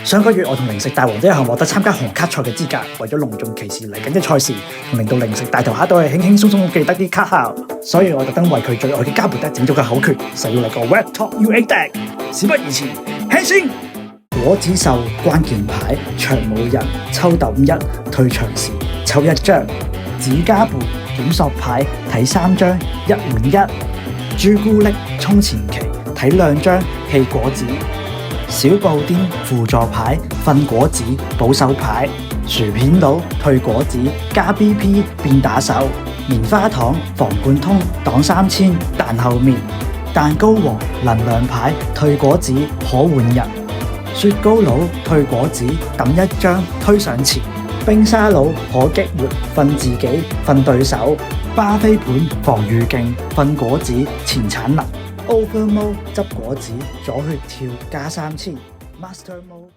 上個月我同零食大王都有幸獲得參加紅卡賽嘅資格，為咗隆重其事嚟緊嘅賽事，同令到零食大頭蝦都係輕輕鬆鬆記得啲卡效，所以我特登為佢最愛嘅加倍德整咗個口訣，就要嚟個 Red Top UA Deck。事不宜遲，輕先！果子獸關鍵牌長冇人抽抌一，退場時抽一張。紙加倍檢索牌睇3張1換1。朱古力充前期睇2張棄果子。小布丁輔助牌瞓果子保守牌。薯片佬退果子加 BP 變打手。棉花糖防貫通擋3000彈後面。蛋糕王能量牌退果子可換人。雪糕佬退果子抌1張推上前。冰沙佬可激活瞓自己瞓對手。巴菲盤防禦勁瞓果子前產能。Over Mode 執果子左血跳加3000。Master Mode